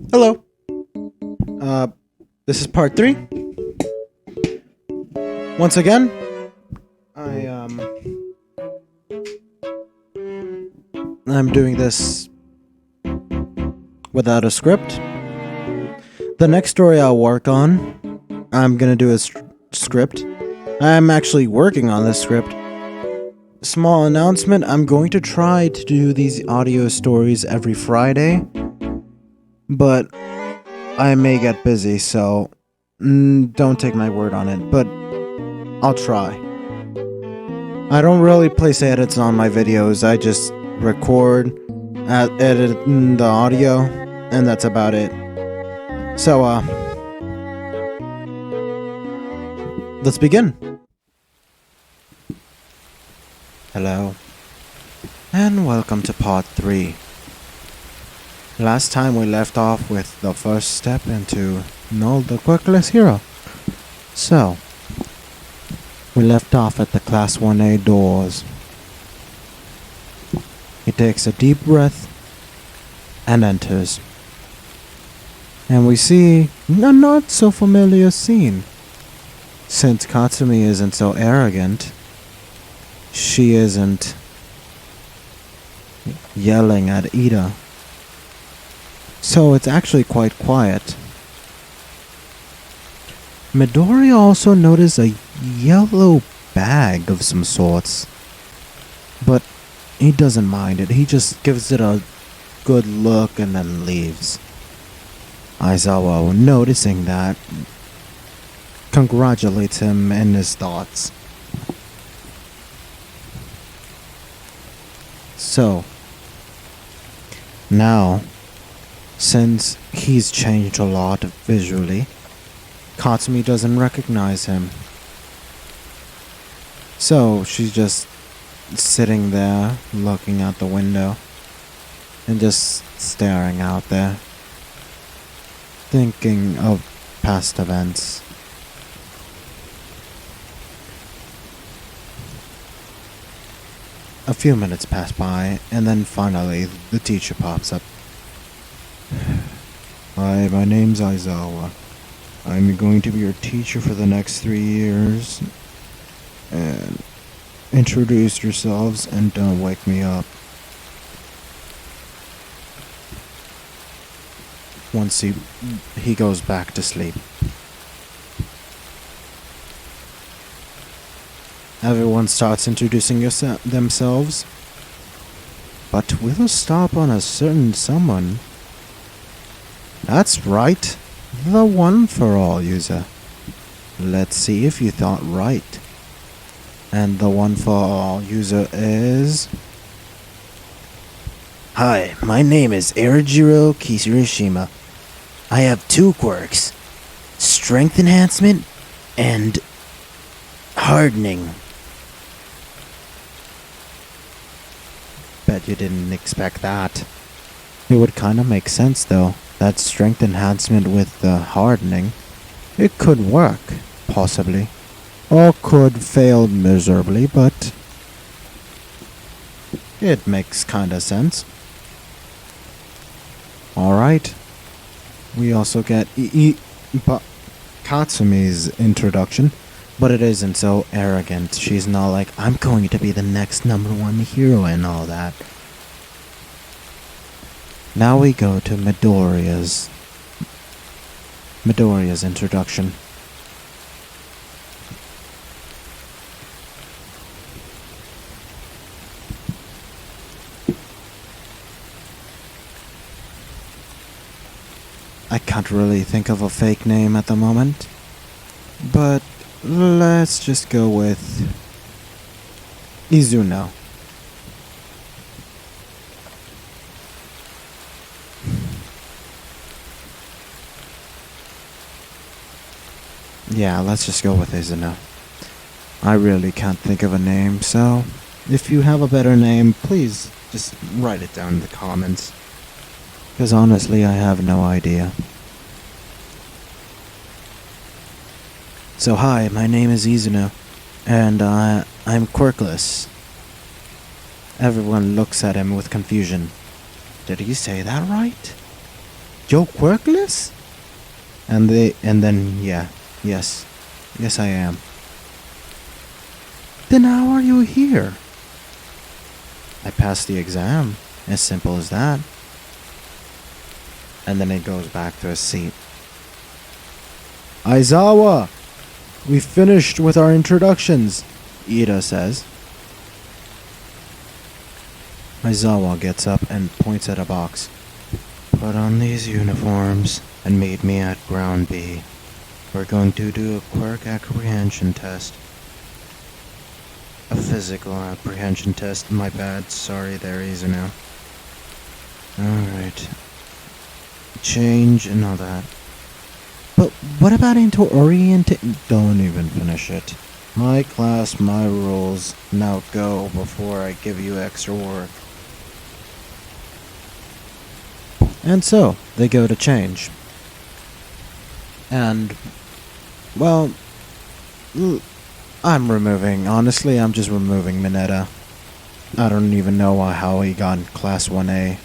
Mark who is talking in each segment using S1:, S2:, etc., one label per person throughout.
S1: Hello. Uh, this is part 3. Once again, I I'm doing this without a script. The next story I'll work on, I'm gonna do a script. I'm actually working on this script. Small announcement, I'm going to try to do these audio stories every Friday, but I may get busy, so don't take my word on it, but I'll try. I don't really place edits on my videos, I just record, edit the audio, and that's about it. So, let's begin. Hello, and welcome to part 3. Last time we left off with the first step into Null, the qurkless hero. So, we left off at the Class 1A doors. He takes a deep breath and enters. And we see a not so familiar scene. Since Katsumi isn't so arrogant, she isn't yelling at Ida. So it's actually quite quiet. Midori also noticed a yellow bag of some sorts. But he doesn't mind it. He just gives it a good look and then leaves. Aizawa, noticing that, congratulates him in his thoughts. So, now, since he's changed a lot visually, Katsumi doesn't recognize him. So, she's just sitting there, looking out the window, and just staring out there, thinking of past events. A few minutes pass by, and then finally the teacher pops up. Hi, my name's Aizawa. I'm going to be your teacher for the next 3 years. And introduce yourselves and don't wake me up. Once he goes back to sleep. Everyone starts introducing themselves, but we'll stop on a certain someone. That's right, the one for all user. Let's see if you thought right. And the one for all user is...
S2: Hi, my name is Erojiro Kisarishima. I have 2 quirks. Strength enhancement and hardening.
S1: Bet you didn't expect that. It would kinda make sense though, that strength enhancement with the hardening. It could work, possibly. Or could fail miserably, but it makes kinda sense. Alright. We also get Katsumi's introduction, but it isn't so arrogant. She's not like, I'm going to be the next #1 hero and all that. Now we go to Midoriya's introduction. I can't really think of a fake name at the moment, but let's just go with Izuno. Yeah, let's just go with Izuno. I really can't think of a name, so if you have a better name, please just write it down in the comments. Because honestly, I have no idea. So hi, my name is Izuno, and I'm quirkless. Everyone looks at him with confusion. Did he say that right? Joe Quirkless? And then, yeah. Yes. Yes, I am. Then how are you here? I passed the exam. As simple as that. And then it goes back to his seat. Aizawa! We finished with our introductions, Ida says. Aizawa gets up and points at a box. Put on these uniforms and meet me at Ground B. We're going to do a quirk apprehension test. A physical apprehension test, my bad. Sorry there, Izuno. Alright. Change and all that. But what about into orientation? Don't even finish it. My class, my rules. Now go before I give you extra work. And so, they go to change. And, well, honestly, I'm just removing Mineta. I don't even know how he got in class 1A.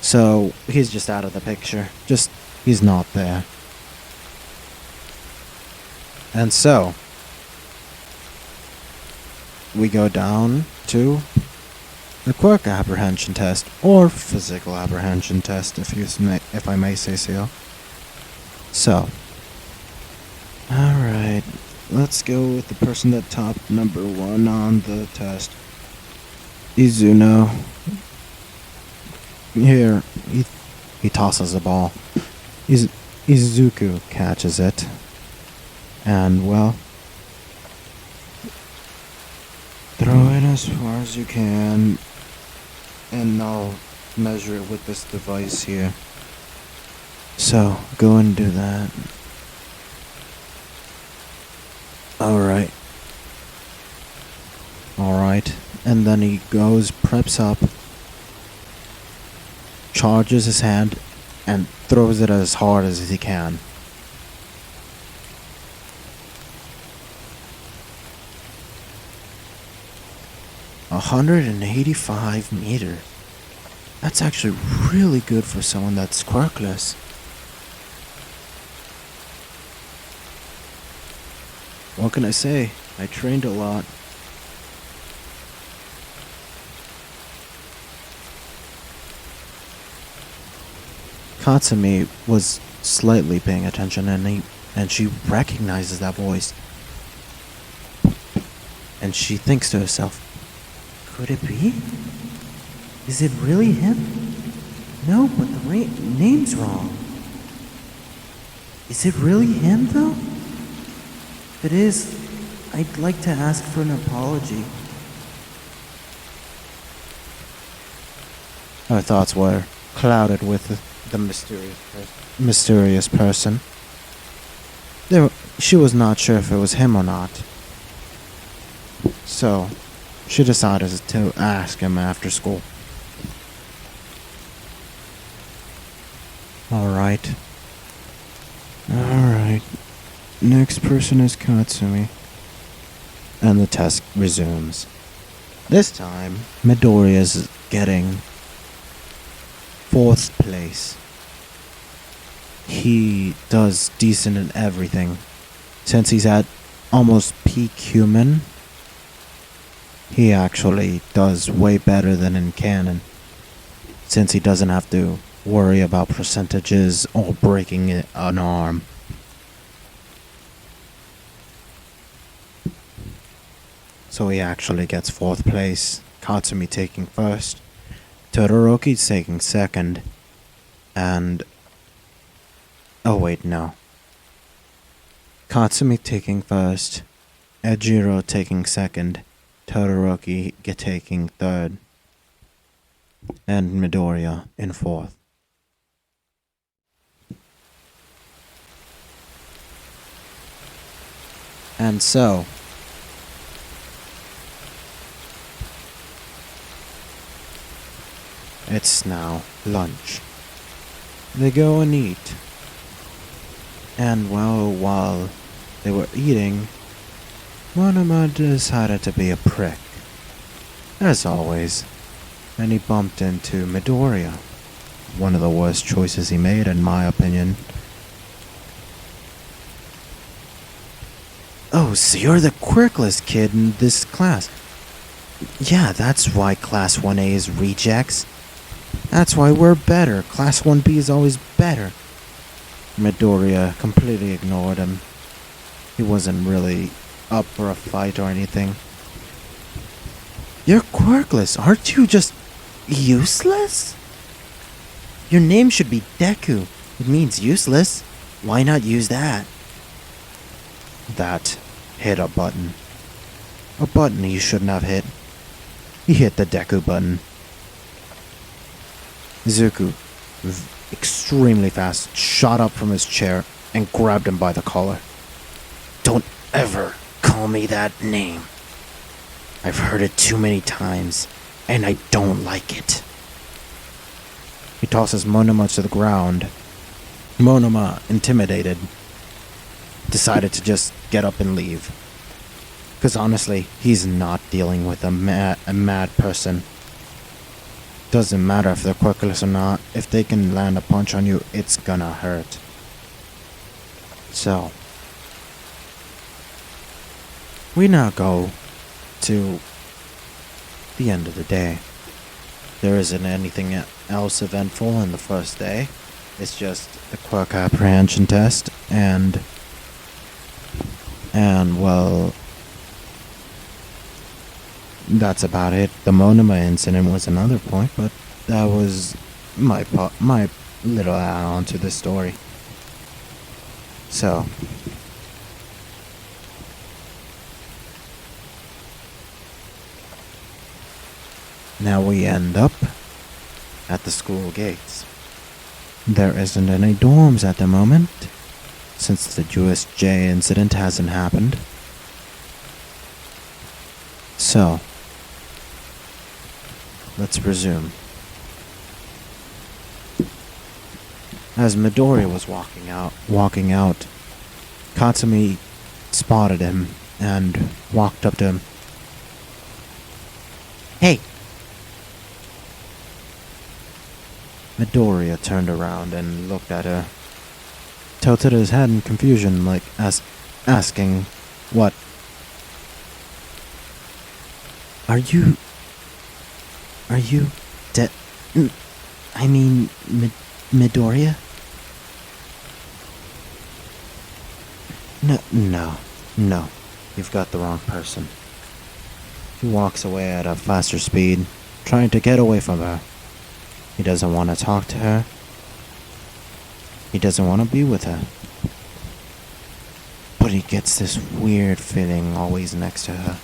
S1: So, he's just out of the picture. He's not there. And so, we go down to the quirk apprehension test, or physical apprehension test, if I may say so. So, alright, let's go with the person that topped number 1 on the test. Izuno. Here, he tosses the ball. Izuku catches it. And, well, throw it as far as you can, and I'll measure it with this device here. So, go and do that. Alright. And then he goes, preps up, charges his hand, and throws it as hard as he can. A 185 meters. That's actually really good for someone that's quirkless. What can I say? I trained a lot. Katsumi was slightly paying attention, and she recognizes that voice. And she thinks to herself, could it be? Is it really him? No, but the name's wrong. Is it really him, though? If it is, I'd like to ask for an apology. Her thoughts were clouded with the mysterious person. She was not sure if it was him or not. So, she decided to ask him after school. Alright. Next person is Katsumi. And the test resumes. This time, Midoriya is getting 4th place. He does decent in everything. Since he's at almost peak human, he actually does way better than in canon, since he doesn't have to worry about percentages or breaking an arm. So he actually gets 4th place, Katsumi taking 1st, Todoroki taking 2nd, and... oh wait, no. Katsumi taking 1st, Ejiro taking 2nd, Todoroki taking 3rd, and Midoriya in 4th. And so, it's now lunch. They go and eat. And while they were eating, Monoma decided to be a prick, as always, and he bumped into Midoriya. one of the worst choices he made, in my opinion. Oh, so you're the quirkless kid in this class. Yeah, that's why Class 1A is rejects. That's why we're better. Class 1B is always better. Midoriya completely ignored him. He wasn't really up for a fight or anything. You're quirkless, aren't you just useless? Your name should be Deku. It means useless. Why not use that? That hit a button. A button he shouldn't have hit. He hit the Deku button. Zuko, extremely fast, shot up from his chair and grabbed him by the collar. Don't ever call me that name. I've heard it too many times, and I don't like it. He tosses Monoma to the ground. Monoma, intimidated, decided to just get up and leave. Because honestly, he's not dealing with a mad person. Doesn't matter if they're quirkless or not. If they can land a punch on you, it's gonna hurt. So, we now go to the end of the day. There isn't anything else eventful in the first day. It's just the quirk apprehension test and well, that's about it. The Monoma incident was another point, but that was my little add-on to the story. So, now we end up at the school gates. There isn't any dorms at the moment, since the USJ incident hasn't happened. So, let's resume. As Midori was walking out, Katsumi spotted him and walked up to him. Hey! Midoriya turned around and looked at her, tilted his head in confusion, like asking, "What? Are you dead? I mean, Midoriya? No. You've got the wrong person." He walks away at a faster speed, trying to get away from her. He doesn't want to talk to her. He doesn't want to be with her. But he gets this weird feeling always next to her.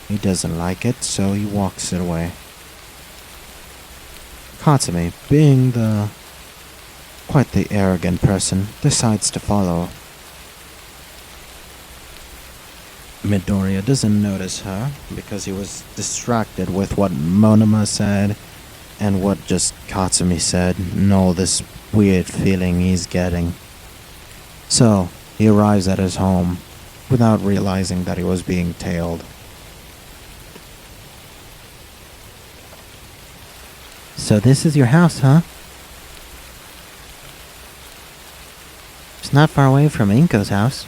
S1: He doesn't like it, so he walks it away. Katsumi, being quite the arrogant person, decides to follow. Midoriya doesn't notice her because he was distracted with what Monoma said and what just Katsumi said and all this weird feeling he's getting. So, he arrives at his home without realizing that he was being tailed. So this is your house, huh? It's not far away from Inko's house.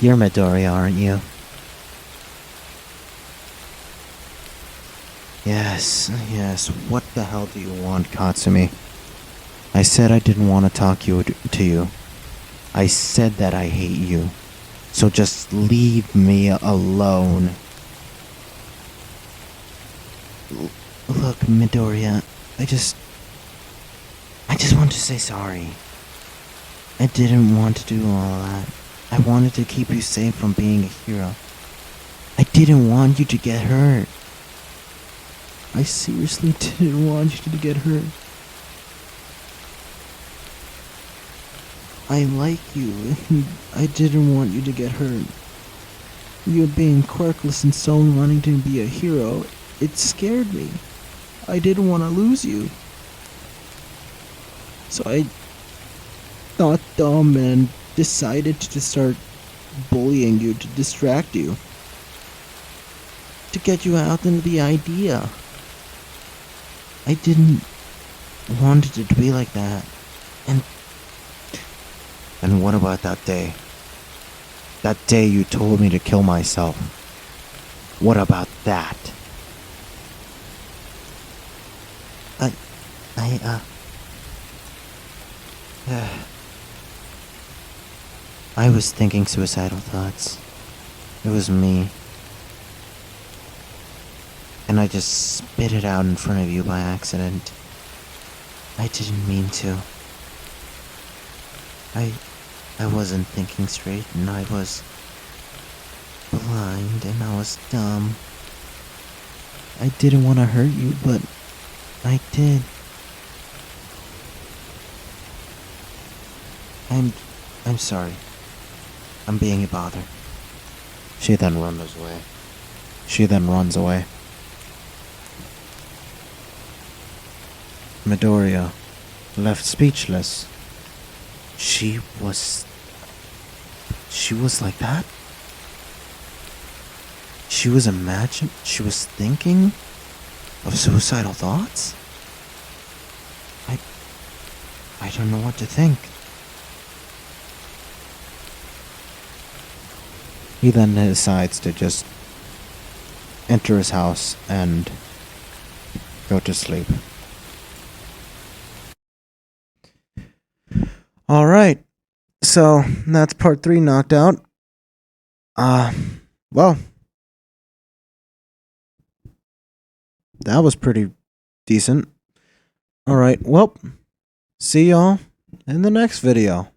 S1: You're Midoriya, aren't you? Yes. What the hell do you want, Katsumi? I said I didn't want to talk to you. I said that I hate you. So just leave me alone. Look, Midoriya, I just want to say sorry. I didn't want to do all that. I wanted to keep you safe from being a hero. I didn't want you to get hurt. I seriously didn't want you to get hurt. I like you, and I didn't want you to get hurt. You being quirkless and so wanting to be a hero, it scared me. I didn't want to lose you. So I thought dumb and decided to start bullying you to distract you. To get you out into the idea.
S2: I didn't want it to be like that. And what about that day? That day you told me to kill myself. What about that? I, I, I was thinking suicidal thoughts. It was me. And I just spit it out in front of you by accident. I didn't mean to. I wasn't thinking straight, and I was blind, and I was dumb. I didn't want to hurt you, but I did. I'm sorry. I'm being a bother. She then runs away.
S1: Midoriya, left speechless.
S2: She was like that? She was thinking of suicidal thoughts? I don't know what to think.
S1: He then decides to just enter his house and go to sleep. Alright, so that's part 3 knocked out. Well, that was pretty decent. Alright, well, see y'all in the next video.